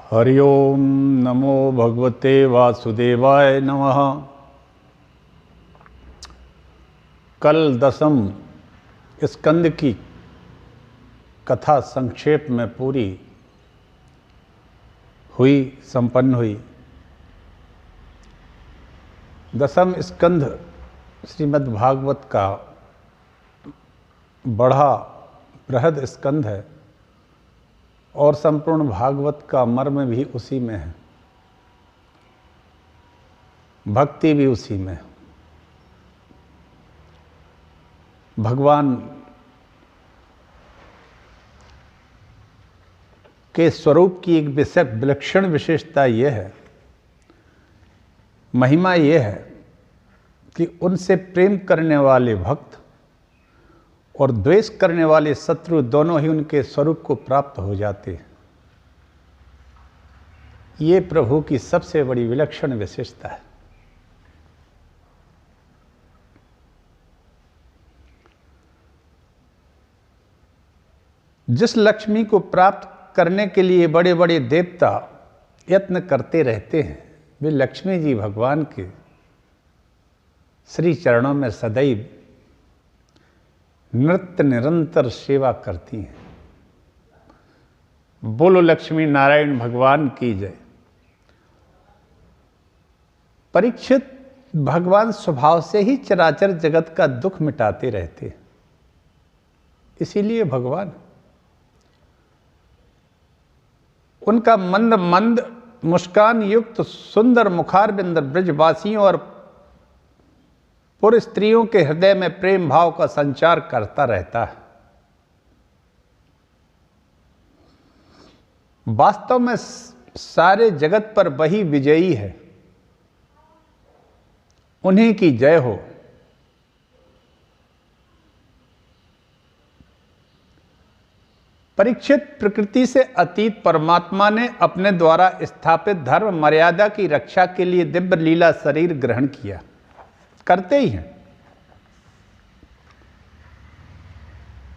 हरि ओम नमो भगवते वासुदेवाय नमः। कल दशम स्कंद की कथा संक्षेप में पूरी हुई, संपन्न हुई। दशम स्कंद श्रीमद् भागवत का बड़ा बृहद स्कंद है और संपूर्ण भागवत का मर्म भी उसी में है, भक्ति भी उसी में है। भगवान के स्वरूप की एक विलक्षण विशेषता यह है, महिमा यह है कि उनसे प्रेम करने वाले भक्त और द्वेष करने वाले शत्रु दोनों ही उनके स्वरूप को प्राप्त हो जाते हैं। ये प्रभु की सबसे बड़ी विलक्षण विशेषता है। जिस लक्ष्मी को प्राप्त करने के लिए बड़े बड़े देवता यत्न करते रहते हैं, वे लक्ष्मी जी भगवान के श्री चरणों में सदैव नृत्य निरंतर सेवा करती हैं। बोलो लक्ष्मी नारायण भगवान की जय। परीक्षित भगवान स्वभाव से ही चराचर जगत का दुख मिटाते रहते हैं, इसीलिए भगवान उनका मंद मंद मुस्कान युक्त सुंदर मुखारबिंद ब्रजवासियों और पुरुष स्त्रियों के हृदय में प्रेम भाव का संचार करता रहता है। वास्तव में सारे जगत पर वही विजयी है, उन्हीं की जय हो। परीक्षित, प्रकृति से अतीत परमात्मा ने अपने द्वारा स्थापित धर्म मर्यादा की रक्षा के लिए दिव्य लीला शरीर ग्रहण किया, करते ही हैं।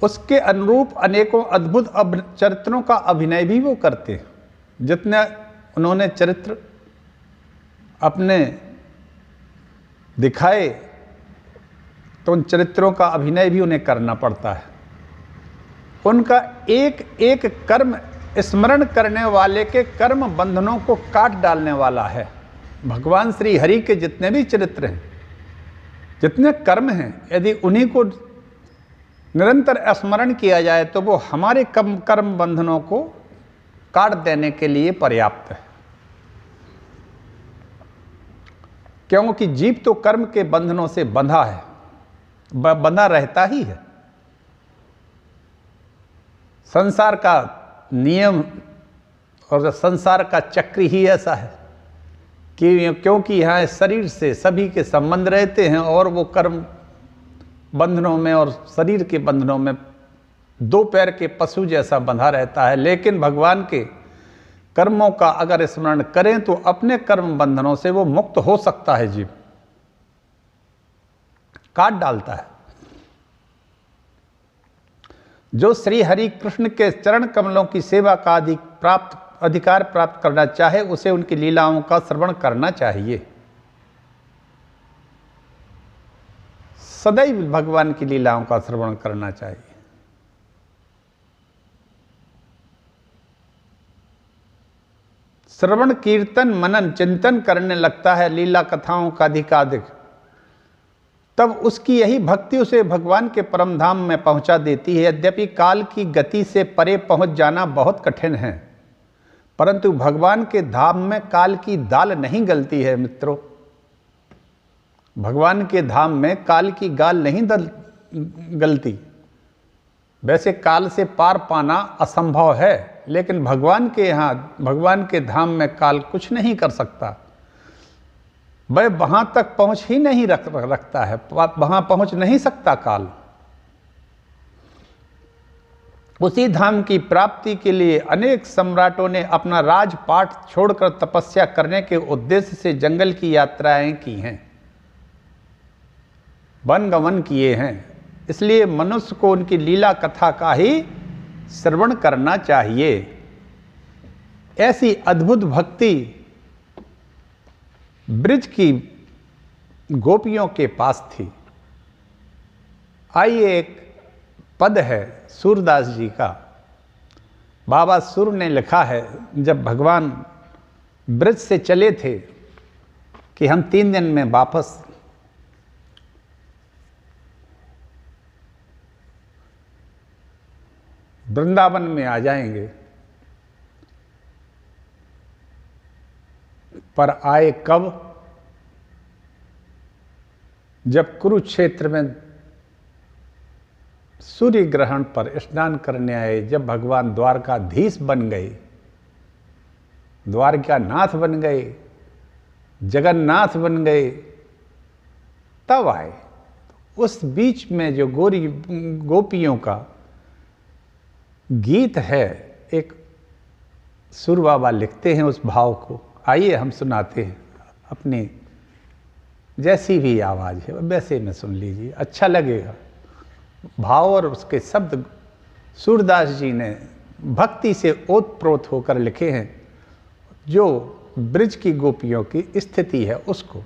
उसके अनुरूप अनेकों अद्भुत चरित्रों का अभिनय भी वो करते हैं। जितने उन्होंने चरित्र अपने दिखाए, तो उन चरित्रों का अभिनय भी उन्हें करना पड़ता है। उनका एक एक कर्म स्मरण करने वाले के कर्म बंधनों को काट डालने वाला है। भगवान श्री हरि के जितने भी चरित्र हैं, जितने कर्म हैं, यदि उन्हीं को निरंतर स्मरण किया जाए तो वो हमारे कर्म बंधनों को काट देने के लिए पर्याप्त है। क्योंकि जीव तो कर्म के बंधनों से बंधा है, बंधा रहता ही है। संसार का नियम और संसार का चक्र ही ऐसा है कि क्योंकि यहाँ शरीर से सभी के संबंध रहते हैं और वो कर्म बंधनों में और शरीर के बंधनों में दो पैर के पशु जैसा बंधा रहता है। लेकिन भगवान के कर्मों का अगर स्मरण करें तो अपने कर्म बंधनों से वो मुक्त हो सकता है। जीव काट डालता है। जो श्री हरि कृष्ण के चरण कमलों की सेवा का अधिकार प्राप्त करना चाहे, उसे उनकी लीलाओं का श्रवण करना चाहिए। सदैव भगवान की लीलाओं का श्रवण करना चाहिए। श्रवण कीर्तन मनन चिंतन करने लगता है लीला कथाओं का अधिकाधिक, तब उसकी यही भक्ति उसे भगवान के परम धाम में पहुंचा देती है। यद्यपि काल की गति से परे पहुंच जाना बहुत कठिन है, परंतु भगवान के धाम में काल की दाल नहीं गलती है मित्रों। भगवान के धाम में काल की गाल नहीं गलती। वैसे काल से पार पाना असंभव है, लेकिन भगवान के यहाँ, भगवान के धाम में काल कुछ नहीं कर सकता। वह वहां तक पहुंच ही नहीं रखता है, वहां पहुंच नहीं सकता काल। उसी धाम की प्राप्ति के लिए अनेक सम्राटों ने अपना राजपाट छोड़कर तपस्या करने के उद्देश्य से जंगल की यात्राएं की हैं, वन गमन किए हैं। इसलिए मनुष्य को उनकी लीला कथा का ही श्रवण करना चाहिए। ऐसी अद्भुत भक्ति ब्रिज की गोपियों के पास थी। आइए, एक पद है सूरदास जी का। बाबा सूर ने लिखा है, जब भगवान ब्रज से चले थे कि हम 3 दिन में वापस वृंदावन में आ जाएंगे, पर आए कब? जब कुरुक्षेत्र में सूर्य ग्रहण पर स्नान करने आए, जब भगवान द्वारकाधीश बन गए, द्वारकानाथ बन गए, जगन्नाथ बन गए, तब आए। उस बीच में जो गोपियों का गीत है, एक सुर बाबा लिखते हैं उस भाव को। आइए हम सुनाते हैं, अपनी जैसी भी आवाज़ है वैसे में सुन लीजिए, अच्छा लगेगा। भाव और उसके शब्द सूरदास जी ने भक्ति से ओतप्रोत होकर लिखे हैं, जो ब्रिज की गोपियों की स्थिति है उसको।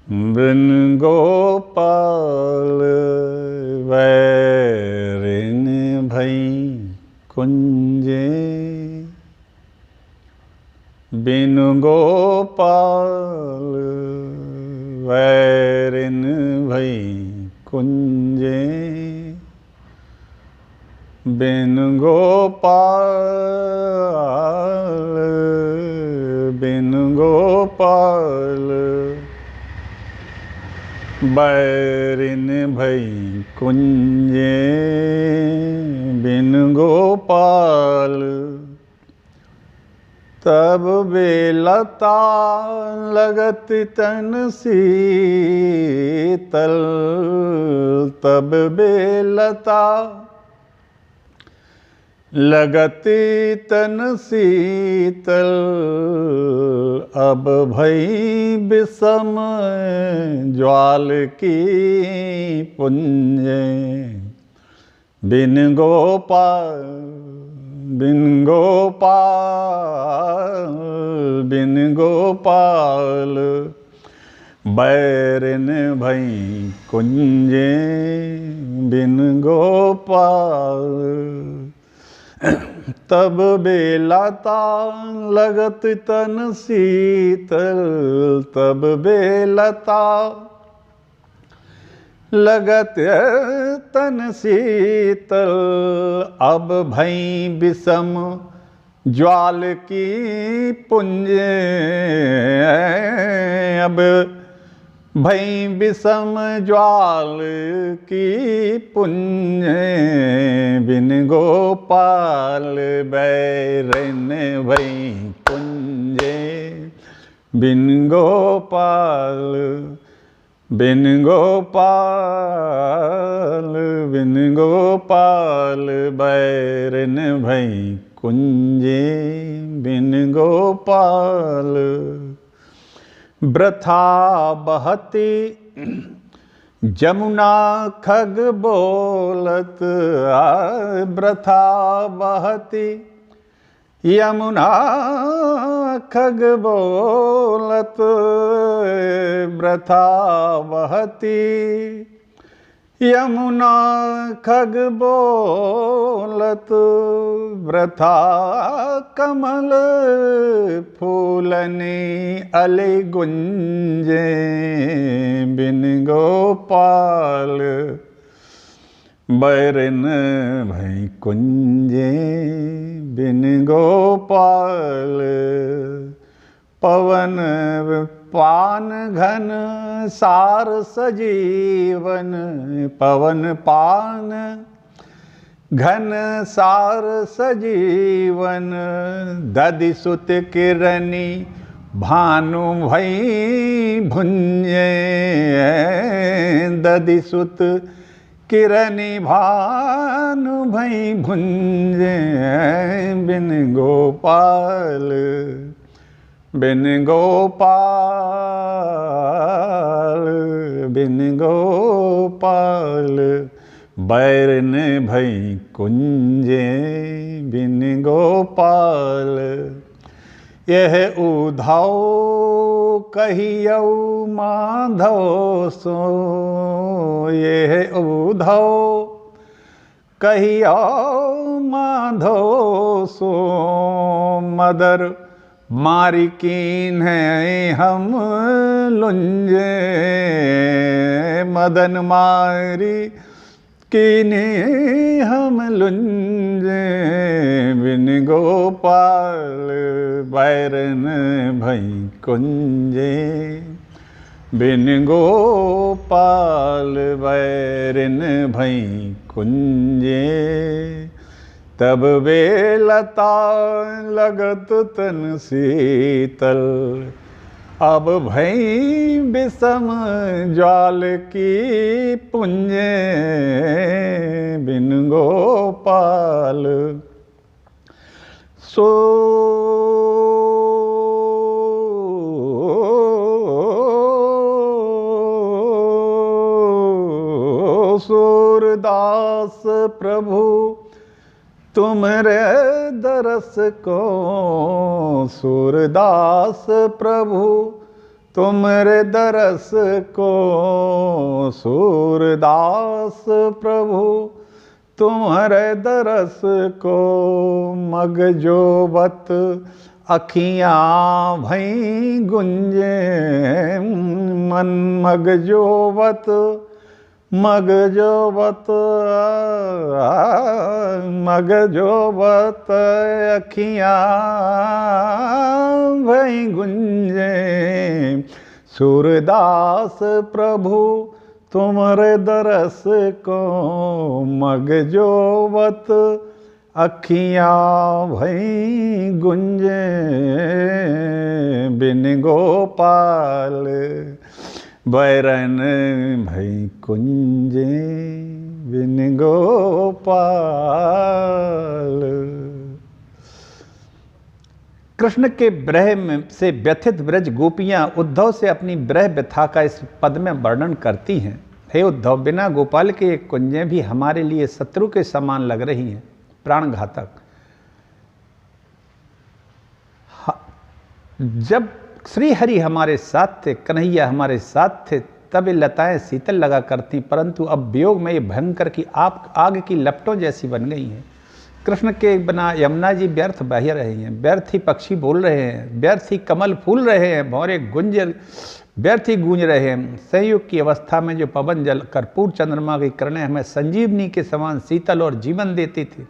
बिन गोपाल वैरिन भई कुंजे, बिन गोपाल वैरिन भई कुंजे, बिन गोपाल बैरिन भई कुंजे, बिन गोपाल तब बेलता लगत तन शीतल, तब बेलता लगती तन शीतल, अब भई विषम ज्वाल की पुंजे, बिन गोपाल बिन गोपाल बिन गोपाल बैरिन भई कुंजे, बिन गोपाल तब बेलता लगत तन शीतल, तब बेलता लगत तन शीतल, अब भई विषम ज्वाल की पुंजे, अब भई विषम ज्वाल की पुंजे, बिन गोपाल बैरिन भई कुंजे, बिन गोपाल बिन गोपाल बिन गोपाल बैरिन भई कुंजे, बिन गोपाल वृथा बहती जमुना खग बोलत, वृथा बहती यमुना खग बोलत, वृथा बहती यमुना खग बोलत, वृथा कमल फूलनी अली गुंजे, बिन गोपाल बैरिन भई कुंजे, बिन गोपाल पवन पान घन सार सजीवन, पवन पान घन सार सजीवन, दधि सुत किरनी भानु भई भुंजे, दधि सुत किरनी भानु भई भुंजे, बिन गोपाल बिन गोपाल बिन गोपाल बैरन भई कुंजे बिन गोपाल। यह उधाव कहियौ माधव सो, यह उधाव कहियौ माधव सो, मदर मारी कीन है हम लुंजे, मदन मारी कीने हम लुंजे बिन गोपाल। बैरन भई कुंजे बिन गोपाल, बैरन भई कुंजे। तब बेलता लगत तन शीतल, अब भई विषम ज्वाल की पुंजे बिन गोपाल। सो सूरदास प्रभु तुमरे दरस को, सूरदास प्रभु तुमरे दरस को, सूरदास प्रभु तुम्हारे दरस को। मगजोबत अखियाँ भई गुंजे, मन मगजोबत मगजोबत मगजोबत अखियाँ भई गुंजे। सूरदास प्रभु तुमरे दरस को, मगजोबत अखियाँ भई गुंजे बिन गोपाल। बैरन भई कुंजे बिन गोपाल। कृष्ण के विरह से व्यथित ब्रज गोपियां उद्धव से अपनी विरह व्यथा का इस पद में वर्णन करती हैं। हे उद्धव, बिना गोपाल के ये कुंजें भी हमारे लिए शत्रु के समान लग रही हैं, प्राणघातक। जब श्री हरि हमारे साथ थे, कन्हैया हमारे साथ थे, तब ये लताएं शीतल लगा करती, परंतु अब वियोग में ये भयंकर की आग की लपटों जैसी बन गई हैं। कृष्ण के बिना यमुना जी व्यर्थ बह रही हैं, व्यर्थ ही पक्षी बोल रहे हैं, व्यर्थ ही कमल फूल रहे हैं, भौरे व्यर्थ ही गूंज रहे हैं। संयोग की अवस्था में जो पवन जल कर्पूर चंद्रमा की किरणें हमें संजीवनी के समान शीतल और जीवन देती थी,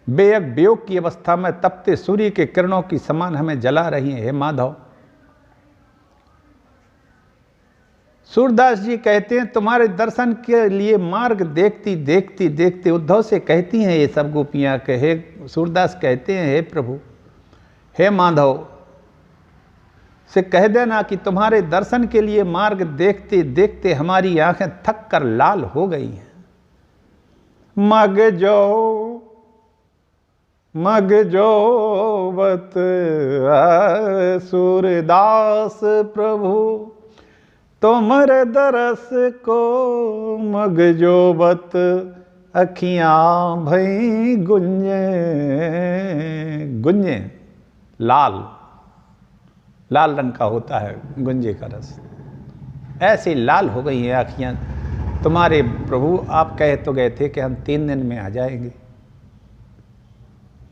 बेयक वियोग की अवस्था में तपते सूर्य के किरणों की समान हमें जला रही हैं। हे माधव, सूरदास जी कहते हैं, तुम्हारे दर्शन के लिए मार्ग देखती देखती देखते उद्धव से कहती हैं ये सब गोपियां के, हे सूरदास कहते हैं, हे प्रभु, हे माधव से कह देना कि तुम्हारे दर्शन के लिए मार्ग देखते देखते हमारी आंखें थक कर लाल हो गई हैं। मगजोबत सूरदास प्रभु तुमरे दरस को, मगजोबत अखियाँ भई गुंजे। गुंजे लाल रंग का होता है गुंजे का रस। ऐसी लाल हो गई हैं आँखियाँ तुम्हारे प्रभु। आप कह तो गए थे कि हम 3 दिन में आ जाएंगे,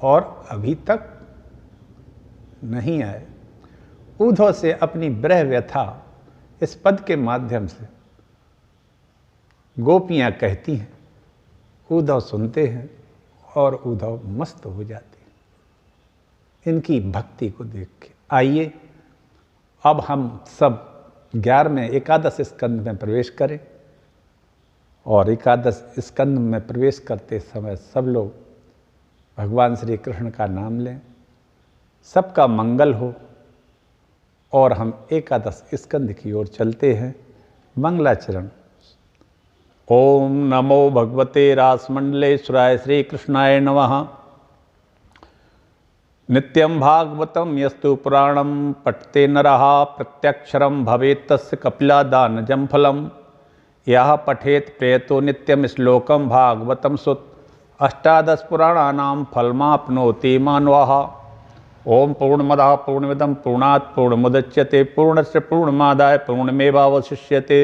और अभी तक नहीं आए। उद्धव से अपनी विरह व्यथा इस पद के माध्यम से गोपियां कहती हैं, उद्धव सुनते हैं और उद्धव मस्त हो जाते हैं इनकी भक्ति को देख के। आइए अब हम सब 11वें एकादश स्कंद में प्रवेश करें, और एकादश स्कंद में प्रवेश करते समय सब लोग भगवान श्री कृष्ण का नाम लें, सबका मंगल हो, और हम एकादश स्कंद की ओर चलते हैं। मंगलाचरण। ओम नमो भगवते रासमंडलेश्वराय श्री कृष्णाय नमः। नित्यं भागवतं यस्तु पुराणं पठते नरः प्रत्यक्षरं भवेत् तस्य कपिलादानजं फलम्। यह पठेत प्रेतो नित्यम श्लोकम भागवतम सुत 18 पुराणानां फलमाप्नोति मानवः। ओम पूर्णमदः पूर्णमिदं पूर्णात् पूर्णमुदच्यते पूर्णस्य पूर्णमादाय पूर्णमेवावशिष्यते।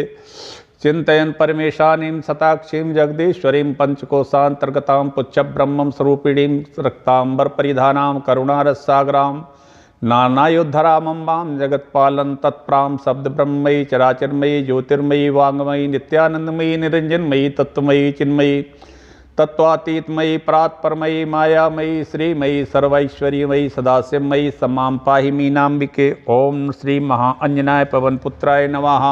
चिंतयन् परमेशानीं सताक्षीं जगदीश्वरीं पंचकोशान्तर्गतां पुच्छब्रह्मं स्वरूपिणीं रक्तांबरपरिधानां करुणारससागरां नानायोद्धरामम्बां जगत्पालं तत्प्रां शब्दब्रह्मयी चराचरमयी ज्योतिर्मयी वाङ्मयी नित्यानंदमयी निरंजनमयी तत्त्वमयी चिन्मयी तत्वातीतमयी परात्परमयी मायामयी श्रीमयी सर्वैश्वर्यमयी सदाशिवमयी समां पाहि मीनाम्बिके। ओम श्री महाअंजनाय पवनपुत्राय नमः।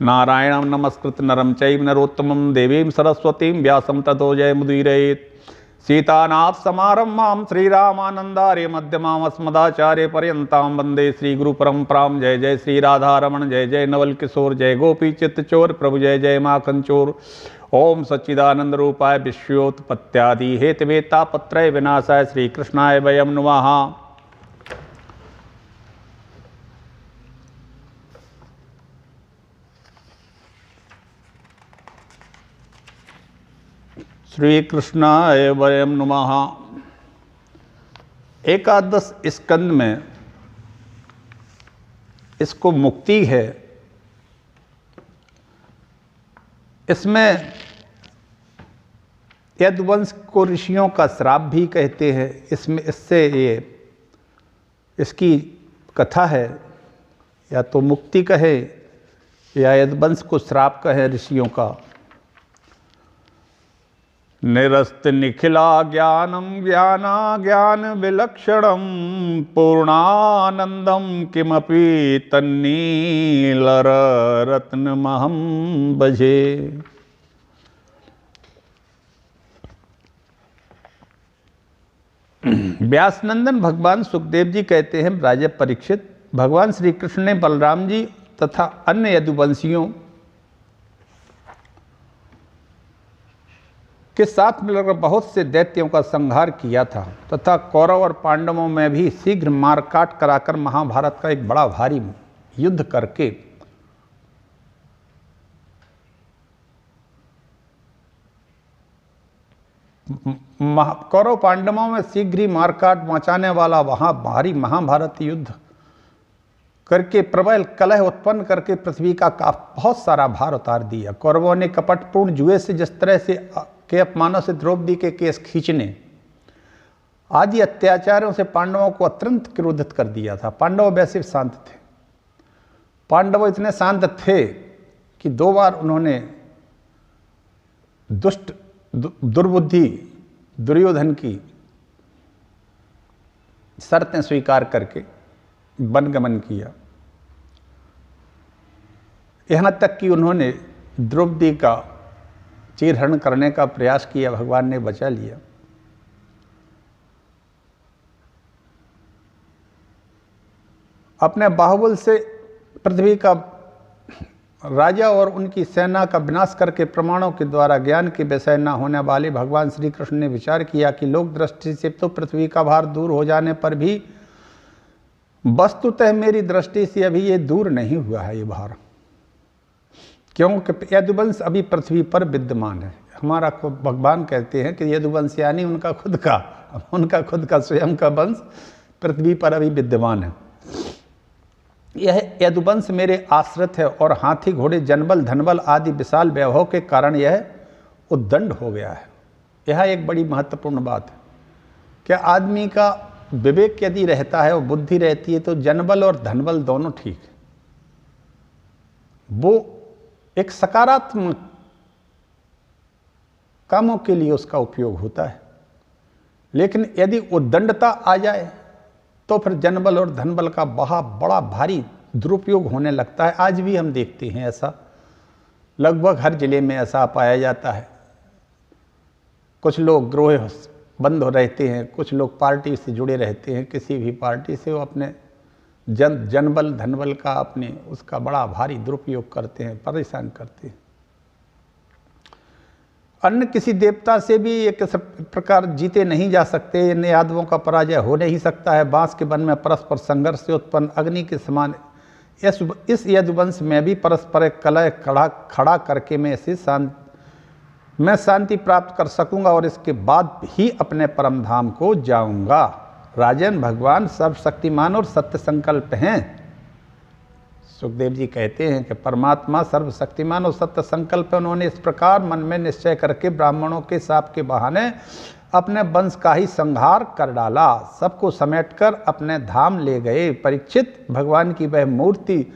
नारायणं नमस्कृत नरं चैव नरोत्तमं देवीं सरस्वतीं व्यासं ततो जयमुदीरयेत्। सीतानाथ समारम्भां श्रीरामानन्दार्य मध्यमाम् अस्मदाचार्य पर्यन्तां वन्दे श्रीगुरुपरम्परां। जय जय श्री राधारमण जय जय नवल किशोर जय गोपी चित्तचोर प्रभु जय जय माखन चोर। ओम सच्चिदानंद रूपाय विश्वोत्पत्त्यादि हेतवे तापत्रय विनाशाय श्री कृष्णाय वयं नमः। श्री कृष्णाय वयं नमः। एकादश स्कंद में इसको मुक्ति है। इसमें यदुवंश को ऋषियों का श्राप भी कहते हैं। इससे ये इसकी कथा है, या तो मुक्ति कहे या यदुवंश को श्राप कहे ऋषियों का। निरस्त निखिला ज्ञानम ज्ञाना ज्ञान विलक्षणम पूर्णानंदम किमपि तन्नीलर रत्नमहं भजे। व्यासनंदन भगवान सुखदेव जी कहते हैं, राजा परीक्षित, भगवान श्री कृष्ण ने बलराम जी तथा अन्य यदुवंशियों के साथ मिलकर बहुत से दैत्यों का संहार किया था तथा कौरव और पांडवों में भी शीघ्र मारकाट कराकर महाभारत का एक बड़ा भारी युद्ध करके कौरव पांडवों में शीघ्र ही मारकाट मचाने वाला वहां भारी महाभारत युद्ध करके प्रबल कलह उत्पन्न करके पृथ्वी का बहुत सारा भार उतार दिया। कौरवों ने कपटपूर्ण जुए से जिस तरह से के अपमानों से द्रौपदी के केस खींचने आदि अत्याचारों से पांडवों को अत्यंत क्रोधित कर दिया था। पांडव वैसे शांत थे। पांडव इतने शांत थे कि 2 बार उन्होंने दुष्ट दुर्बुद्धि दुर्योधन की शर्तें स्वीकार करके वनगमन किया। यहाँ तक कि उन्होंने द्रौपदी का चीरहरण करने का प्रयास किया, भगवान ने बचा लिया। अपने बाहुबल से पृथ्वी का राजा और उनकी सेना का विनाश करके प्रमाणों के द्वारा ज्ञान के विषय न होने वाले भगवान श्री कृष्ण ने विचार किया कि लोक दृष्टि से तो पृथ्वी का भार दूर हो जाने पर भी वस्तुतः मेरी दृष्टि से अभी ये दूर नहीं हुआ है ये भार, क्योंकि यदुवंश अभी पृथ्वी पर विद्यमान है। हमारा भगवान कहते हैं कि यदुवंश यानी उनका खुद का स्वयं का वंश पृथ्वी पर अभी विद्यमान है। यह यदुवंश मेरे आश्रित है और हाथी घोड़े जनबल धनबल आदि विशाल वैभव के कारण यह उद्दंड हो गया है। यह एक बड़ी महत्वपूर्ण बात है। क्या आदमी का विवेक यदि रहता है और बुद्धि रहती है तो जनबल और धनबल दोनों ठीक है, वो एक सकारात्मक कामों के लिए उसका उपयोग होता है। लेकिन यदि उद्दंडता आ जाए तो फिर जनबल और धनबल का बड़ा भारी दुरुपयोग होने लगता है। आज भी हम देखते हैं ऐसा, लगभग हर जिले में ऐसा पाया जाता है। कुछ लोग ग्रोह बंद रहते हैं, कुछ लोग पार्टी से जुड़े रहते हैं, किसी भी पार्टी से वो अपने जनबल धनबल का अपने उसका बड़ा भारी दुरुपयोग करते हैं, परेशान करते हैं। अन्य किसी देवता से भी एक प्रकार जीते नहीं जा सकते। इन यादवों का पराजय हो नहीं सकता है। बांस के वन में परस्पर संघर्ष से उत्पन्न अग्नि के समान इस यदुवंश में भी परस्पर कलह खड़ा करके मैं शांति प्राप्त कर सकूंगा और इसके बाद ही अपने परम धाम को जाऊंगा। राजन, भगवान सर्वशक्तिमान और सत्य संकल्प हैं। सुखदेव जी कहते हैं कि परमात्मा सर्वशक्तिमान और सत्य संकल्प है। उन्होंने इस प्रकार मन में निश्चय करके ब्राह्मणों के शाप के बहाने अपने वंश का ही संहार कर डाला। सबको समेटकर अपने धाम ले गए। परीक्षित, भगवान की वह मूर्ति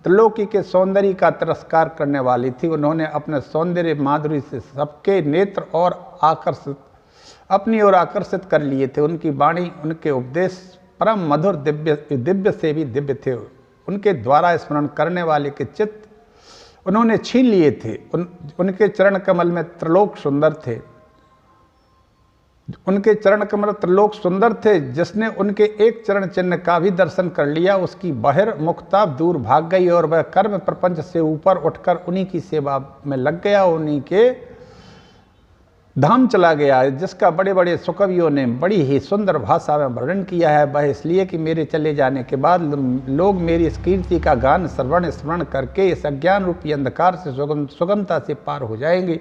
त्रिलोकी के सौंदर्य का तिरस्कार करने वाली थी। उन्होंने अपने सौंदर्य माधुरी से सबके नेत्र और अपनी ओर आकर्षित कर लिए थे। उनकी वाणी, उनके उपदेश परम मधुर, दिव्य से भी दिव्य थे। उनके द्वारा स्मरण करने वाले के चित्त उन्होंने छीन लिए थे। उनके चरण कमल में त्रिलोक सुंदर थे। उनके चरण कमल त्रिलोक सुंदर थे। जिसने उनके एक चरण चिन्ह का भी दर्शन कर लिया, उसकी बहिर्मुखता दूर भाग गई और वह कर्म प्रपंच से ऊपर उठकर उन्हीं की सेवा में लग गया, उन्हीं के धाम चला गया। जिसका बड़े बड़े सुकवियों ने बड़ी ही सुंदर भाषा में वर्णन किया है। वह इसलिए कि मेरे चले जाने के बाद लोग मेरी इस कीर्ति का गान श्रवण स्मरण करके इस अज्ञान रूपी अंधकार से सुगमता से पार हो जाएंगे।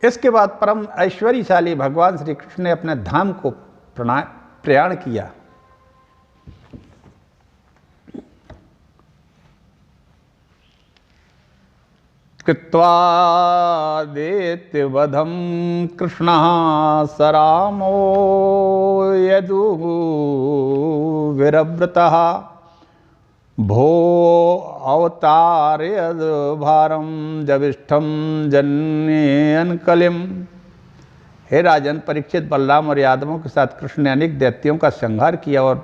इसके बाद परम ऐश्वर्यशाली भगवान श्री कृष्ण ने अपने धाम को प्रयाण किया। कृत्वा दैत्यवधं कृष्णः सरामो यदु विरव्रतः भो अवतारयद भारम जविष्ठम जन्यन कलिम। हे राजन, परीक्षित, बलराम और यादवों के साथ कृष्ण ने अनेक दैत्यों का संहार किया और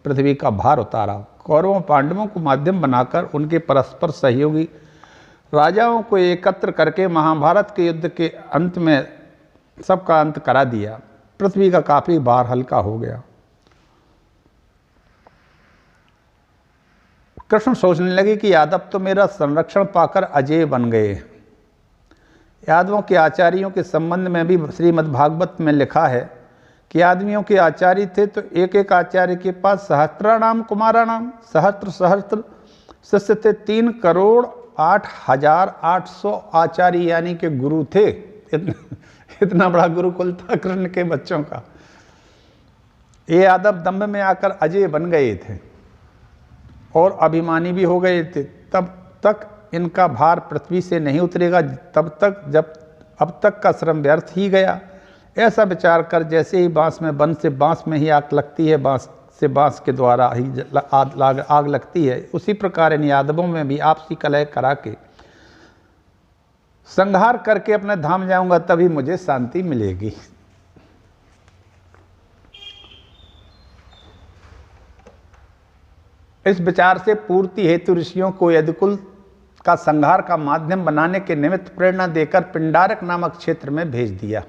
पृथ्वी का भार उतारा। कौरवों पांडवों को माध्यम बनाकर उनके परस्पर सहयोगी राजाओं को एकत्र करके महाभारत के युद्ध के अंत में सबका अंत करा दिया। पृथ्वी का काफी भार हल्का हो गया। कृष्ण सोचने लगे कि यादव तो मेरा संरक्षण पाकर अजेय बन गए। यादवों के आचार्यों के संबंध में भी श्रीमद् भागवत में लिखा है कि आदमियों के आचार्य थे तो एक एक आचार्य के पास सहस्त्राणाम कुमाराणाम सहस्त्र शिष्य थे। 3,08,800 आचार्य यानी के गुरु थे। इतना बड़ा गुरुकुल था कृष्ण के बच्चों का। ये यादव दंभ में आकर अजेय बन गए थे और अभिमानी भी हो गए थे। तब तक इनका भार पृथ्वी से नहीं उतरेगा तब तक जब अब तक का श्रम व्यर्थ ही गया। ऐसा विचार कर जैसे ही बांस में वन से बांस में ही आग लगती है, बांस से बांस के द्वारा ही आग लगती है, उसी प्रकार इन यादवों में भी आपसी कलह करा के संहार करके अपने धाम जाऊंगा, तभी मुझे शांति मिलेगी। इस विचार से पूर्ति हेतु ऋषियों को यदुकुल का संहार का माध्यम बनाने के निमित्त प्रेरणा देकर पिंडारक नामक क्षेत्र में भेज दिया।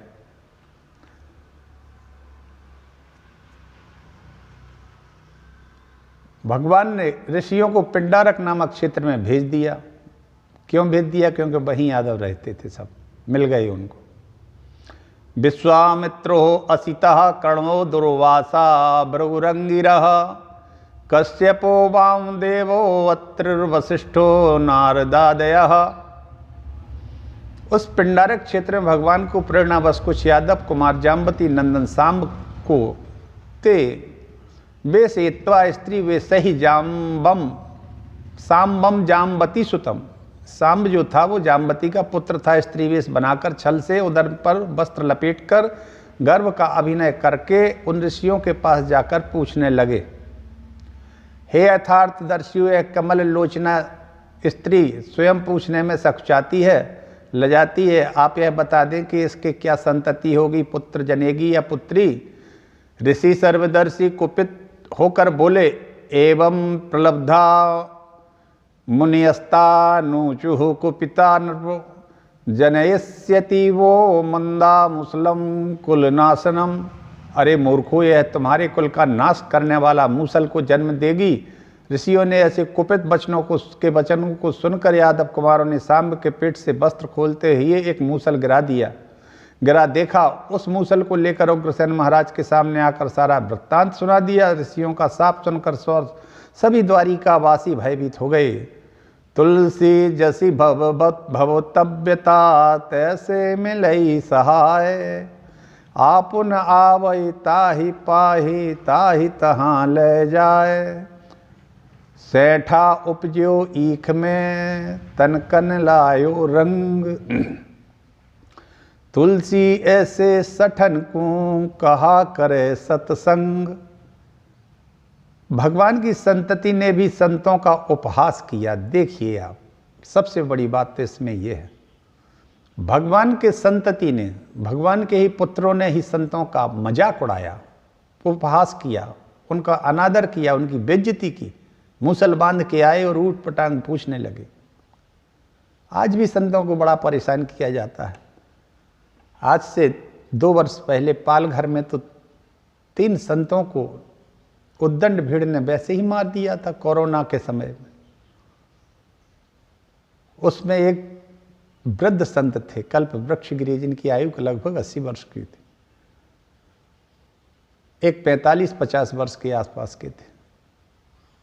भगवान ने ऋषियों को पिंडारक नामक क्षेत्र में भेज दिया। क्यों भेज दिया? क्योंकि वहीं यादव रहते थे, सब मिल गए उनको। विश्वामित्रो असितः कर्णो दुर्वासा भृगुरंगिरः कश्यपो वामदेवो अत्रिर्वसिष्ठो नारदादयः। उस पिंडारक क्षेत्र में भगवान को प्रेरणावश कुछ यादव कुमार जाम्बती नंदन सांब को ते वे सेत्वा स्त्री वे सही सांबम जाम्बती सुतम। सांब जो था वो जाम्बती का पुत्र था। स्त्री वेश बनाकर छल से उदर पर वस्त्र लपेटकर गर्व का अभिनय करके उन ऋषियों के पास जाकर पूछने लगे, हे यथार्थदर्शियों, यह कमल लोचना स्त्री स्वयं पूछने में सकुचाती है, लजाती है। आप यह बता दें कि इसके क्या संतति होगी, पुत्र जनेगी या पुत्री? ऋषि सर्वदर्शी कुपित होकर बोले, एवं प्रलब्धा मुनियस्तानुचुः कुपिता नृपो जनयस्यति वो मंदा मुसलम कुलनाशनम। अरे मूर्खो, यह तुम्हारे कुल का नाश करने वाला मूसल को जन्म देगी। ऋषियों ने ऐसे कुपित वचनों को सुनकर यादव कुमारों ने सांब के पेट से वस्त्र खोलते हुए एक मूसल गिरा दिया। गिरा देखा, उस मूसल को लेकर उग्रसेन महाराज के सामने आकर सारा वृत्तांत सुना दिया। ऋषियों का साप सुनकर सभी द्वारिका वासी भयभीत हो गए। तुलसी जसी भवतव्यता तैसे मिलई सहाय, आपुन आवई ताहि पाहि ताहि तहाँ ले जाए। सेठा उपजो ईख में तनकन लायो रंग, तुलसी ऐसे सठन को कहा करे सत्संग। भगवान की संतति ने भी संतों का उपहास किया। देखिए आप, सबसे बड़ी बात तो इसमें यह है, भगवान के संतति ने, भगवान के ही पुत्रों ने ही संतों का मजाक उड़ाया, उपहास किया, उनका अनादर किया, उनकी बेइज्जती की। मूसल बांध के आए और ऊट पटांग पूछने लगे। आज भी संतों को बड़ा परेशान किया जाता है। आज से 2 वर्ष पहले पालघर में तो 3 संतों को उद्दंड भीड़ ने वैसे ही मार दिया था कोरोना के समय में। उसमें एक वृद्ध संत थे, कल्प वृक्ष गिरी, जिनकी आयु लगभग 80 वर्ष की थी। एक 45-50 वर्ष के आसपास के थे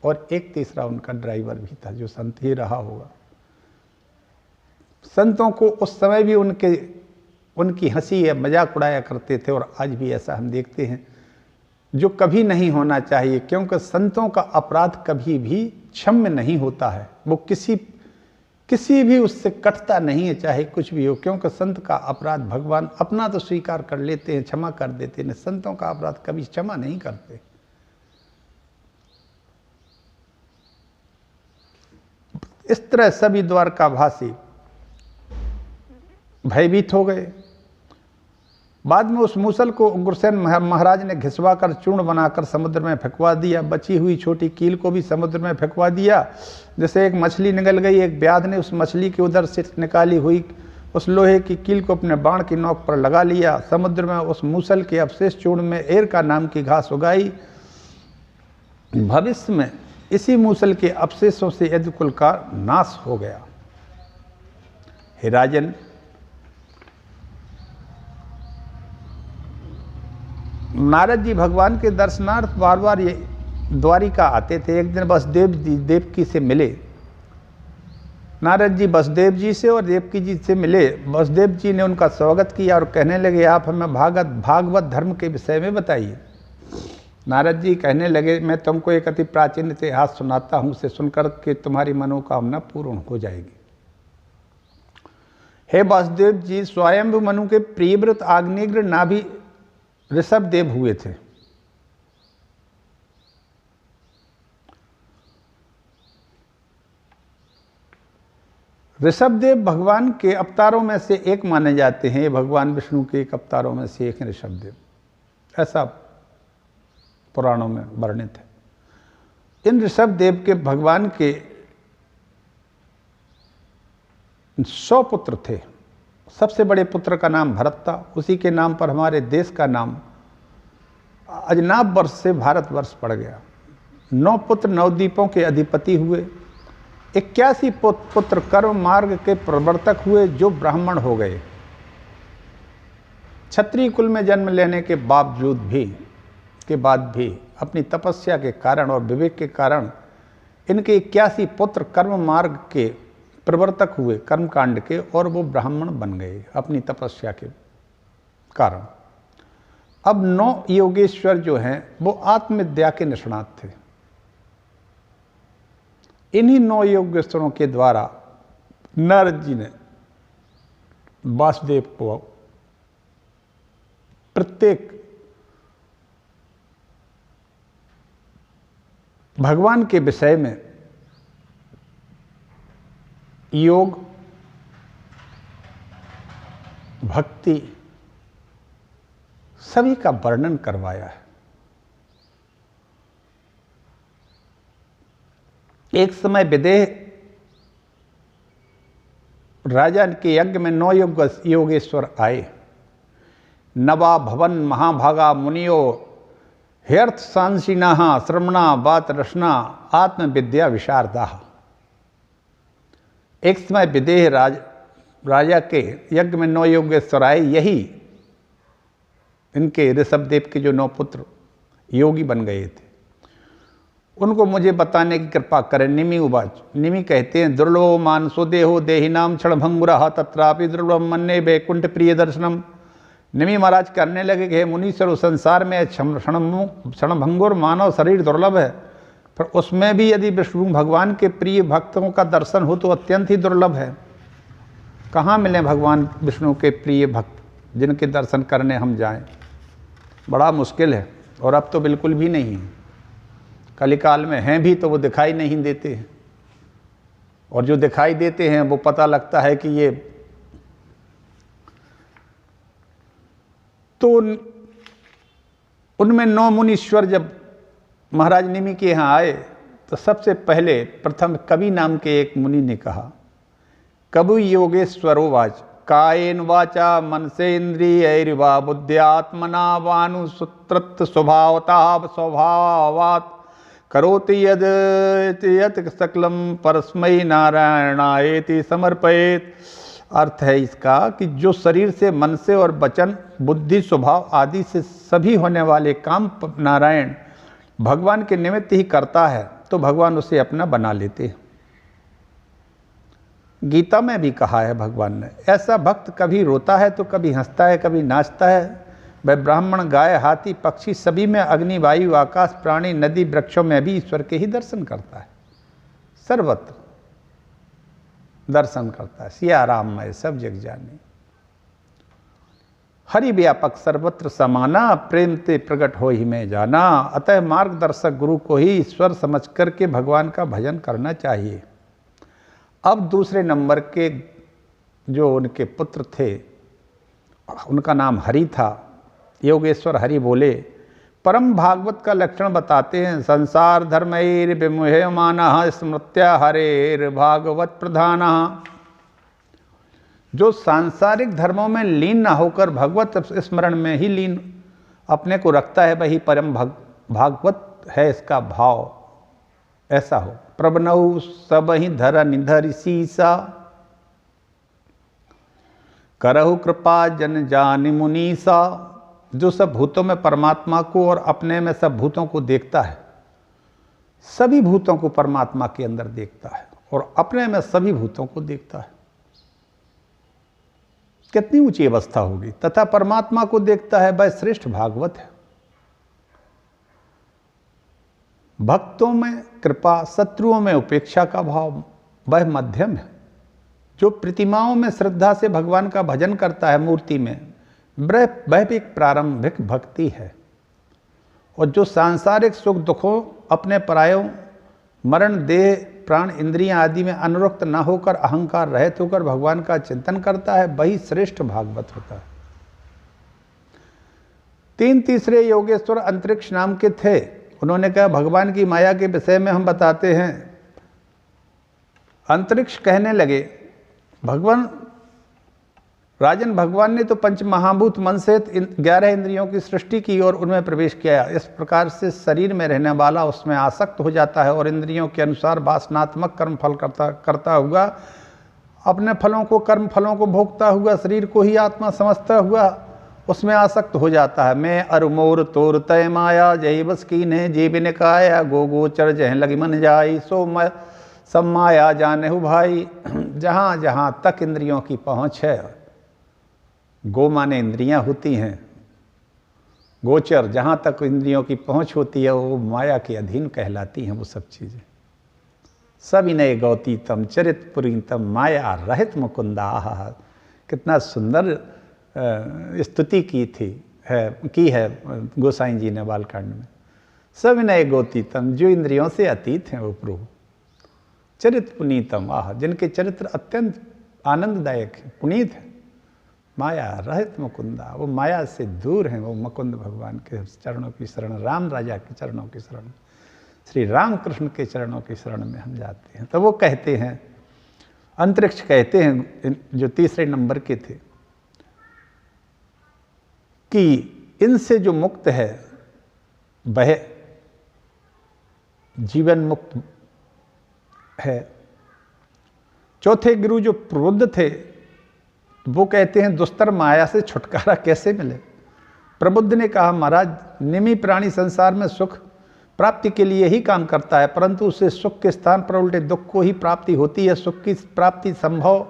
और एक तीसरा उनका ड्राइवर भी था जो संत ही रहा होगा। संतों को उस समय भी उनकी हंसी या मजाक उड़ाया करते थे और आज भी ऐसा हम देखते हैं, जो कभी नहीं होना चाहिए, क्योंकि संतों का अपराध कभी भी क्षम्य नहीं होता है। वो किसी भी उससे कटता नहीं है, चाहे कुछ भी हो, क्योंकि संत का अपराध भगवान अपना तो स्वीकार कर लेते हैं, क्षमा कर देते हैं। संतों का अपराध कभी क्षमा नहीं करते। इस तरह सभी द्वारकावासी भयभीत हो गए। बाद में उस मूसल को उग्रसेन महाराज ने घिसवा कर चूर्ण बनाकर समुद्र में फेंकवा दिया। बची हुई छोटी कील को भी समुद्र में फेंकवा दिया। जैसे एक मछली निकल गई, एक व्याध ने उस मछली के उधर से निकाली हुई उस लोहे की कील को अपने बाण की नोक पर लगा लिया। समुद्र में उस मूसल के अवशेष चूर्ण में एरका नाम की घास उगाई। भविष्य में इसी मूसल के अवशेषों से यदुकुल का नाश हो गया। हे राजन, नारद जी भगवान के दर्शनार्थ बार बार ये द्वारिका आते थे। एक दिन वसुदेव जी देवकी से मिले। नारद जी वसुदेव जी से और देवकी जी से मिले। वसुदेव जी ने उनका स्वागत किया और कहने लगे, आप हमें भागवत धर्म के विषय में बताइए। नारद जी कहने लगे, मैं तुमको एक अति प्राचीन इतिहास सुनाता हूँ, उसे सुनकर के तुम्हारी मनोकामना पूर्ण हो जाएगी। हे वासुदेव जी, स्वयंभू मनु के प्रियव्रत आग्नेयग्र नाभि ऋषभदेव हुए थे। ऋषभदेव भगवान के अवतारों में से एक माने जाते हैं। ये भगवान विष्णु के एक अवतारों में से एक है ऋषभदेव, ऐसा पुराणों में वर्णित है। इन ऋषभदेव के भगवान के 100 पुत्र थे। सबसे बड़े पुत्र का नाम भरत था। उसी के नाम पर हमारे देश का नाम अजनाब वर्ष से भारतवर्ष पड़ गया। 9 पुत्र 9 द्वीपों के अधिपति हुए। 81 पुत्र कर्म मार्ग के प्रवर्तक हुए जो ब्राह्मण हो गए। क्षत्रिय कुल में जन्म लेने के बाद भी अपनी तपस्या के कारण और विवेक के कारण इनके 81 पुत्र कर्म मार्ग के प्रवर्तक हुए, कर्मकांड के, और वो ब्राह्मण बन गए अपनी तपस्या के कारण। अब 9 योगेश्वर जो हैं वो आत्मविद्या के निष्णात थे। इन्हीं 9 योगेश्वरों के द्वारा नारद जी ने वासुदेव को प्रत्येक भगवान के विषय में योग, भक्ति सभी का वर्णन करवाया है। एक समय विदेह राजा के यज्ञ में 9 योगेश्वर आए। नवा भवन महाभागा मुनियो ह्यर्थ सांसिना श्रमणा बात रसना आत्मविद्या विशारदा। एक समय विदेह राजा के यज्ञ में 9 योगेश्वर आए। यही इनके ऋषभदेव के जो 9 पुत्र योगी बन गए थे, उनको मुझे बताने की कृपा करें। निमि उवाच, निमि कहते हैं दुर्लभो मानसो देहो देहिनाम क्षणभंगुरः तत्रापि दुर्लभम मन्ये वैकुंठ प्रिय दर्शनम। निमि महाराज करने लगे कि हे मुनीश्वर, उस संसार में क्षणभंगुर मानव शरीर दुर्लभ है, पर उसमें भी यदि विष्णु भगवान के प्रिय भक्तों का दर्शन हो तो अत्यंत ही दुर्लभ है। कहाँ मिले भगवान विष्णु के प्रिय भक्त जिनके दर्शन करने हम जाएं? बड़ा मुश्किल है, और अब तो बिल्कुल भी नहीं है। कलिकाल में हैं भी तो वो दिखाई नहीं देते हैं, और जो दिखाई देते हैं वो पता लगता है कि ये तो उनमें 9 मुनीश्वर जब महाराज निमि के यहाँ आए तो सबसे पहले प्रथम कवि नाम के एक मुनि ने कहा, कवि योगेश्वरो वाच कायेन वाचा मनसेन्द्रियैर्वा बुद्ध्यात्मना वानुसूत्रत स्वभावात् करोति यद सकलम परस्मै नारायणायेति समर्पयेत। अर्थ है इसका कि जो शरीर से, मन से और वचन, बुद्धि, स्वभाव आदि से सभी होने वाले काम नारायण भगवान के निमित्त ही करता है तो भगवान उसे अपना बना लेते हैं। गीता में भी कहा है भगवान ने, ऐसा भक्त कभी रोता है तो कभी हंसता है, कभी नाचता है। वह ब्राह्मण, गाय, हाथी, पक्षी सभी में, अग्नि, वायु, आकाश, प्राणी, नदी, वृक्षों में भी ईश्वर के ही दर्शन करता है। सर्वत्र दर्शन करता है। सिया राम में सब जग जाने, हरि व्यापक सर्वत्र समाना, प्रेम ते प्रकट हो ही में जाना। अतः मार्गदर्शक गुरु को ही ईश्वर समझ करके भगवान का भजन करना चाहिए। अब दूसरे नंबर के जो उनके पुत्र थे, उनका नाम हरि था। योगेश्वर हरि बोले, परम भागवत का लक्षण बताते हैं। संसार धर्मैर विमुह्यमानः स्मृत्या हरेर भागवत प्रधानः। जो सांसारिक धर्मों में लीन न होकर भगवत स्मरण में ही लीन अपने को रखता है, वही परम भागवत है। इसका भाव ऐसा हो, प्रभनौ सब ही धर निधर सीसा, करहु कृपा जन जानि मुनीसा। जो सब भूतों में परमात्मा को और अपने में सब भूतों को देखता है, सभी भूतों को परमात्मा के अंदर देखता है और अपने में सभी भूतों को देखता है, कितनी ऊंची अवस्था होगी। तथा परमात्मा को देखता है, वह श्रेष्ठ भागवत है। भक्तों में कृपा, शत्रुओं में उपेक्षा का भाव, वह मध्यम है। जो प्रतिमाओं में श्रद्धा से भगवान का भजन करता है, मूर्ति में, वह भी एक प्रारंभिक भक्ति है। और जो सांसारिक सुख दुखों, अपने परायों, मरण, देह, प्राण, इंद्रियां आदि में अनुरक्त न होकर, अहंकार रहित होकर भगवान का चिंतन करता है, वही श्रेष्ठ भागवत होता है। 3 तीसरे योगेश्वर अंतरिक्ष नाम के थे। उन्होंने कहा, भगवान की माया के विषय में हम बताते हैं। अंतरिक्ष कहने लगे, राजन भगवान ने तो पंच महाभूत मन से 11 इंद्रियों की सृष्टि की और उनमें प्रवेश किया। इस प्रकार से शरीर में रहने वाला उसमें आसक्त हो जाता है और इंद्रियों के अनुसार वासनात्मक कर्म फल करता हुआ, अपने फलों को, कर्म फलों को भोगता हुआ, शरीर को ही आत्मा समझता हुआ उसमें आसक्त हो जाता है। मैं अरुमोर तोर तय माया, जय बस की ने जीव ने काया, गो गोचर जह लगी मन जाई, सो सब माया जाने हो भाई। जहाँ जहाँ तक इंद्रियों की पहुँच है, गो माने इंद्रियां होती हैं, गोचर जहाँ तक इंद्रियों की पहुँच होती है वो माया के अधीन कहलाती हैं। वो सब चीज़ें सब इन्हें गौतीतम चरित पुरीतम माया रहित मुकुंदा। कितना सुंदर स्तुति की है गोसाई जी ने बालकांड में। सब इन्हें गौतीतम, जो इंद्रियों से अतीत हैं वो प्रभु। चरित पुनीतम, जिनके चरित्र अत्यंत आनंददायक है, पुनीत है। माया रहित मुकुंदा, वो माया से दूर हैं। वो मुकुंद भगवान के चरणों की शरण, राम राजा के चरणों की शरण, श्री राम कृष्ण के चरणों की शरण में हम जाते हैं। तो वो कहते हैं, अंतरिक्ष कहते हैं, जो तीसरे नंबर के थे, कि इनसे जो मुक्त है वह जीवन मुक्त है। चौथे गुरु जो प्रबुद्ध थे, वो कहते हैं दुस्तर माया से छुटकारा कैसे मिले। प्रबुद्ध ने कहा, महाराज निमि प्राणी संसार में सुख प्राप्ति के लिए ही काम करता है, परंतु उसे सुख के स्थान पर उल्टे दुख को ही प्राप्ति होती है। सुख की प्राप्ति संभव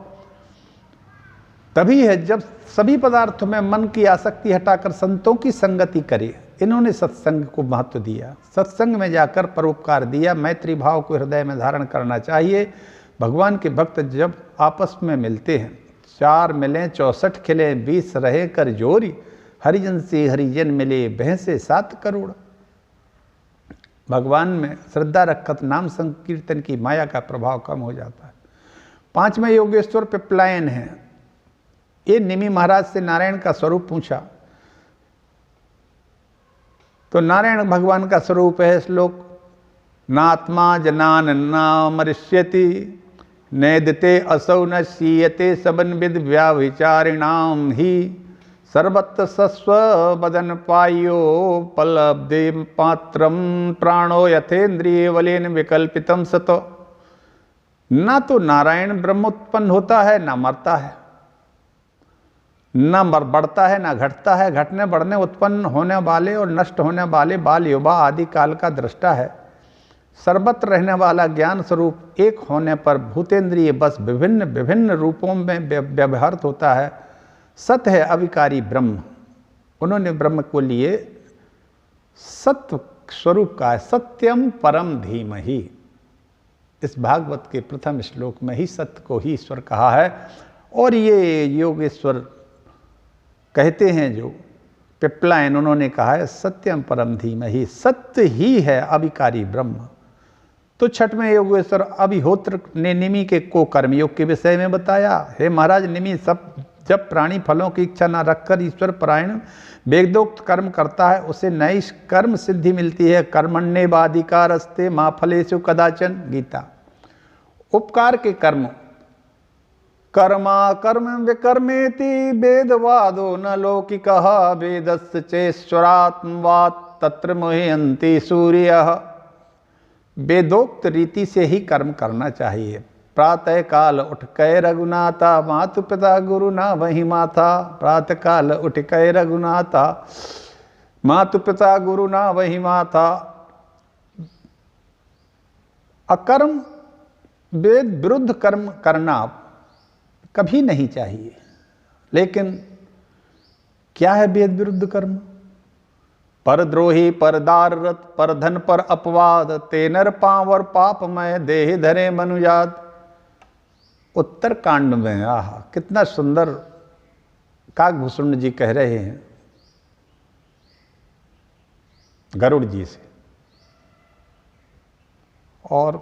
तभी है जब सभी पदार्थों में मन की आसक्ति हटाकर संतों की संगति करे। इन्होंने सत्संग को महत्व दिया, सत्संग में जाकर परोपकार दिया, मैत्री भाव को हृदय में धारण करना चाहिए। भगवान के भक्त जब आपस में मिलते हैं, 4 मिलें 64 खिले, 20 रहे कर जोरी, हरिजन से हरिजन मिले भैंसे 7 करोड़। भगवान में श्रद्धा रखत नाम संकीर्तन की माया का प्रभाव कम हो जाता है। 5वें योगेश्वर पिपलायन है। ये निमि महाराज से नारायण का स्वरूप पूछा तो नारायण भगवान का स्वरूप है श्लोक, नात्मा जनान न मरिष्यति नैदते असौ न शीयते सबन विद व्याविचारिणाम ही सर्वत्र सस्व बदन पायो पलब्धे पात्रम प्राणो यथेन्द्रिय वलेन विकल्पितम सतो। ना तो नारायण ब्रह्म उत्पन्न होता है, ना मरता है, न बढ़ता है, ना घटता है। घटने बढ़ने उत्पन्न होने वाले और नष्ट होने वाले बाल युवा आदि काल का दृष्टा है। सर्वत्र रहने वाला ज्ञान स्वरूप एक होने पर भूतेंद्रिय बस विभिन्न विभिन्न रूपों में व्यवहारित होता है। सत्य है अविकारी ब्रह्म। उन्होंने ब्रह्म को लिए सत्य स्वरूप का है, सत्यम परम धीमहि। इस भागवत के प्रथम श्लोक में ही सत्य को ही ईश्वर कहा है। और ये योगेश्वर कहते हैं जो पिपलायन, उन्होंने कहा है सत्यम परम धीमहि, सत्य ही है अविकारी ब्रह्म। तो 6वें योगेश्वर अभिहोत्र ने निमि के को कर्मयोग के विषय में बताया। हे महाराज, निमि सब जब प्राणी फलों की इच्छा न रखकर ईश्वर परायण वेदोक्त कर्म करता है, उसे नई कर्म सिद्धि मिलती है। कर्मण्येवाधिकारस्ते मा फलेषु कदाचन, गीता। उपकार के कर्म, कर्मा कर्म विकर्मेति वेदवादो न लौकिकः वेदस्य चेश्वरात्मवात् तत्र मुह्यन्ति सूर्यः। वेदोक्त रीति से ही कर्म करना चाहिए। प्रातः काल उठ कै रघुनाथा मातु पिता गुरु ना वही माथा। प्रातः काल उठ कै रघुनाथा मातु पिता गुरु ना वही माथा। अकर्म वेद विरुद्ध कर्म करना कभी नहीं चाहिए। लेकिन क्या है वेद विरुद्ध कर्म? परद्रोही, परदाररत, परधन पर अपवाद, तेनर पावर पापमय देह धरे मनुजात। उत्तरकांड में आह कितना सुंदर काकभूषण जी कह रहे हैं गरुड़ जी से। और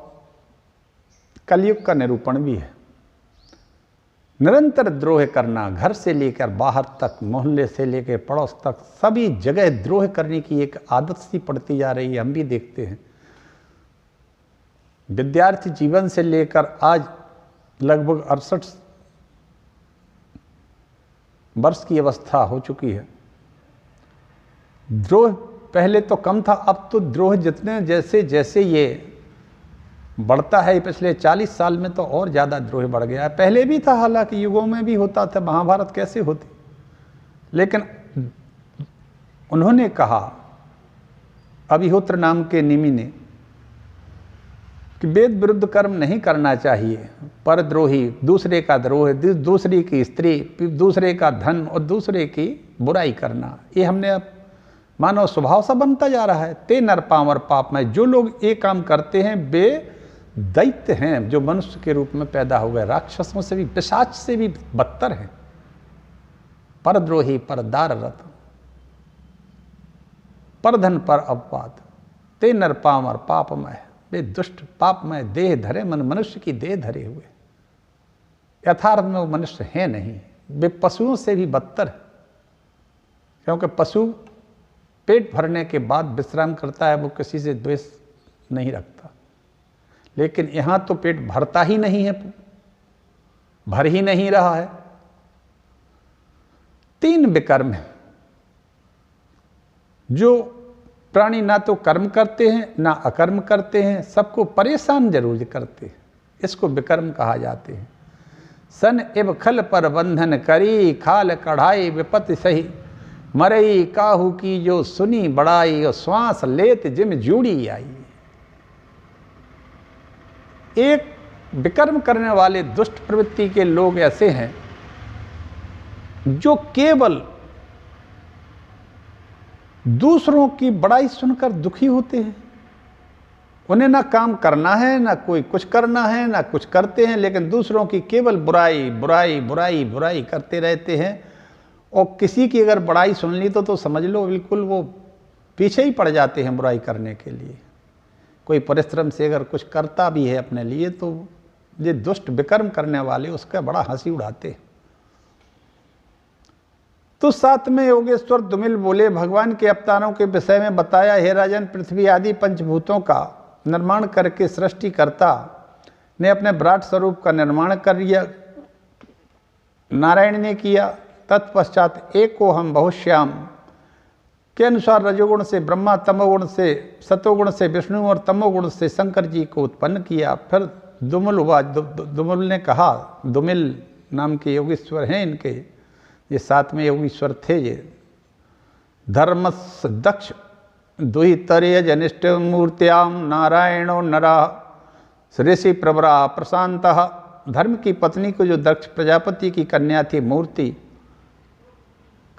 कलयुग का निरूपण भी है। निरंतर द्रोह करना, घर से लेकर बाहर तक, मोहल्ले से लेकर पड़ोस तक, सभी जगह द्रोह करने की एक आदत सी पड़ती जा रही है। हम भी देखते हैं। विद्यार्थी जीवन से लेकर आज लगभग 68 वर्ष की अवस्था हो चुकी है। द्रोह पहले तो कम था, अब तो द्रोह जितने जैसे जैसे ये बढ़ता है, पिछले 40 साल में तो और ज़्यादा द्रोह बढ़ गया है। पहले भी था, हालांकि युगों में भी होता था, महाभारत कैसे होती। लेकिन उन्होंने कहा, अभिहोत्र नाम के निमि ने, कि वेद विरुद्ध कर्म नहीं करना चाहिए। परद्रोही, दूसरे का द्रोह, दूसरे की स्त्री, दूसरे का धन और दूसरे की बुराई करना, ये हमने अब मानव स्वभाव सा बनता जा रहा है। ते नर पावर पाप में जो लोग ये काम करते हैं वे दैत्य हैं, जो मनुष्य के रूप में पैदा हो गए। राक्षसों से भी, पिशाच से भी बदतर हैं। परद्रोही, परदाररत, परधन पर अपवाद, ते नर पावर पापमय, वे दुष्ट पापमय देह धरे मन, मनुष्य की देह धरे हुए। यथार्थ में वो मनुष्य है नहीं, वे पशुओं से भी बदतर है। क्योंकि पशु पेट भरने के बाद विश्राम करता है, वो किसी से द्वेष नहीं रखता। लेकिन यहाँ तो पेट भरता ही नहीं है, भर ही नहीं रहा है। 3 विकर्म है। जो प्राणी ना तो कर्म करते हैं ना अकर्म करते हैं, सबको परेशान जरूर करते हैं, इसको विकर्म कहा जाते हैं। सन एव खल पर बंधन करी, खाल कढ़ाई विपत्ति सही, मरई काहू की जो सुनी बड़ाई, और श्वास लेत जिम जूड़ी आई। एक विकर्म करने वाले दुष्ट प्रवृत्ति के लोग ऐसे हैं जो केवल दूसरों की बड़ाई सुनकर दुखी होते हैं। उन्हें ना काम करना है, ना कोई कुछ करना है, ना कुछ करते हैं, लेकिन दूसरों की केवल बुराई बुराई बुराई बुराई करते रहते हैं। और किसी की अगर बड़ाई सुन ली तो समझ लो बिल्कुल वो पीछे ही पड़ जाते हैं बुराई करने के लिए। कोई परिश्रम से अगर कुछ करता भी है अपने लिए तो ये दुष्ट विकर्म करने वाले उसका बड़ा हंसी उड़ाते हैं। तो साथ में योगेश्वर दुमिल बोले, भगवान के अवतारों के विषय में बताया, हे राजन, पृथ्वी आदि पंचभूतों का निर्माण करके सृष्टिकर्ता ने अपने विराट स्वरूप का निर्माण कर लिया, नारायण ने किया। तत्पश्चात एक को हम बहुश्याम के अनुसार रजोगुण से ब्रह्मा, तमोगुण से सतोगुण से विष्णु और तमोगुण से शंकर जी को उत्पन्न किया। फिर दुमुल हुआ। दुमुल ने कहा, दुमिल नाम के योगेश्वर हैं इनके, ये साथ में योगेश्वर थे। ये धर्मस दक्ष दुहितर्य जनिष्ठ मूर्त्याम नारायणो नरा ऋषि प्रवरा प्रशांत। धर्म की पत्नी को जो दक्ष प्रजापति की कन्या थी, मूर्ति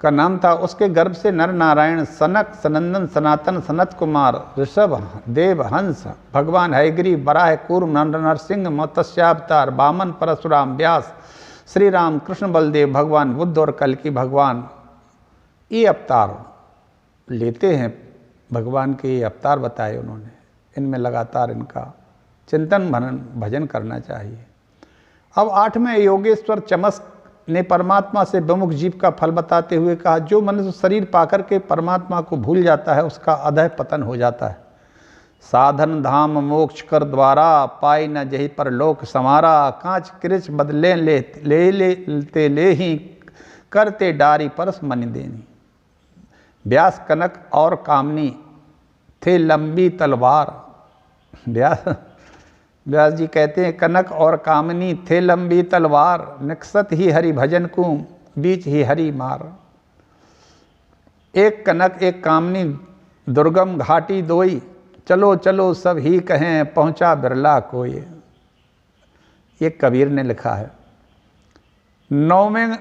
का नाम था, उसके गर्भ से नर नारायण, सनक, सनंदन, सनातन, सनत कुमार, ऋषभ, देव, हंस, भगवान हयग्रीव, बराह, कूर्म, नरसिंह, मत्स्यावतार, वामन, परशुराम, व्यास, श्री राम, कृष्ण, बलदेव, भगवान बुद्ध और कल की भगवान, ये अवतार लेते हैं। भगवान के ये अवतार बताए उन्होंने। इनमें लगातार इनका चिंतन भजन करना चाहिए। अब 8वें योगेश्वर चमस ने परमात्मा से विमुख जीव का फल बताते हुए कहा, जो मनुष्य शरीर पाकर के परमात्मा को भूल जाता है उसका अधः पतन हो जाता है। साधन धाम मोक्ष कर द्वारा, पाई न जही पर लोक समारा। कांच कृच बदले लेते ले ही, करते डारी परस मनि देनी। व्यास, कनक और कामनी थे लंबी तलवार। व्यास जी कहते हैं, कनक और कामनी थे लंबी तलवार, निकसत ही हरि भजन को बीच ही हरि मार। एक कनक एक कामनी दुर्गम घाटी दोई, चलो चलो सब ही कहें पहुंचा बिरला कोई। ये कबीर ने लिखा है। 9वें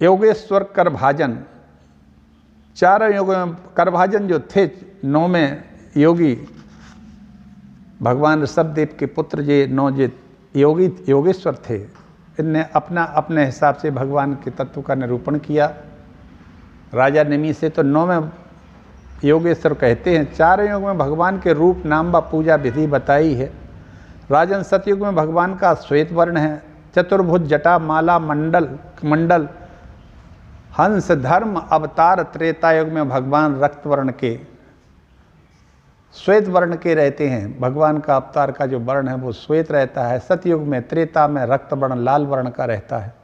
योगेश्वर करभाजन, चारों योगों में करभाजन जो थे 9वें योगी, भगवान ऋषभदेव के पुत्र ये 9 योगेश्वर थे। इनने अपने हिसाब से भगवान के तत्व का निरूपण किया। राजा निमि से तो 9वें योगेश्वर कहते हैं। 4 युग में भगवान के रूप, नाम व पूजा विधि बताई है। राजन सतयुग में भगवान का श्वेत वर्ण है, चतुर्भुज जटा माला मंडल हंस धर्म अवतार। त्रेता युग में भगवान रक्त वर्ण के, श्वेत वर्ण के रहते हैं। भगवान का अवतार का जो वर्ण है वो श्वेत रहता है। सतयुग में, त्रेता में रक्त वर्ण लाल वर्ण का रहता है।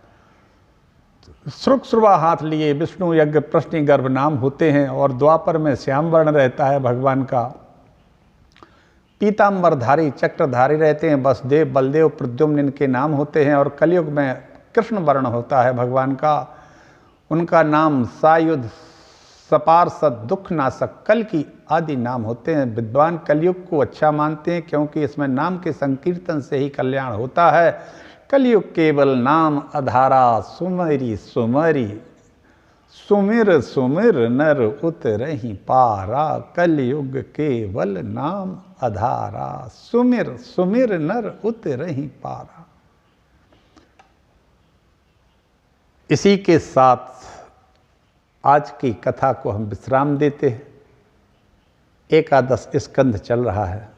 श्रुवा हाथ लिए विष्णु यज्ञ प्रश्नि गर्भ नाम होते हैं। और द्वापर में श्याम वर्ण रहता है भगवान का। पीताम्बरधारी चक्रधारी रहते हैं वसुदेव, बलदेव, प्रद्युम्न इनके नाम होते हैं। और कलयुग में कृष्ण वर्ण होता है भगवान का। उनका नाम सायुध, सपार्षद, दुख नाशक, कल की आदि नाम होते हैं। विद्वान कलयुग को अच्छा मानते हैं क्योंकि इसमें नाम के संकीर्तन से ही कल्याण होता है। कलयुग केवल नाम आधारा, सुमरी सुमरी सुमिर सुमिर नर उतरहि पारा। कलयुग केवल नाम आधारा, सुमिर सुमिर नर उतरहि पारा। इसी के साथ आज की कथा को हम विश्राम देते हैं। एकादश स्कंध चल रहा है।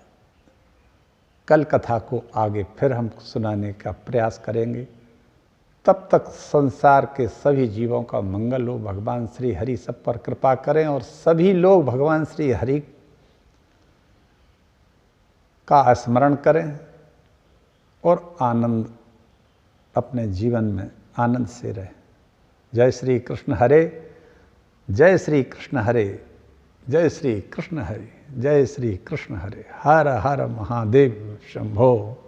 कल कथा को आगे फिर हम सुनाने का प्रयास करेंगे। तब तक संसार के सभी जीवों का मंगल हो। भगवान श्री हरि सब पर कृपा करें और सभी लोग भगवान श्री हरि का स्मरण करें और आनंद अपने जीवन में आनंद से रहें। जय श्री कृष्ण हरे, जय श्री कृष्ण हरे, जय श्री कृष्ण हरे, जय श्री कृष्ण हरे। हर हर महादेव शंभो।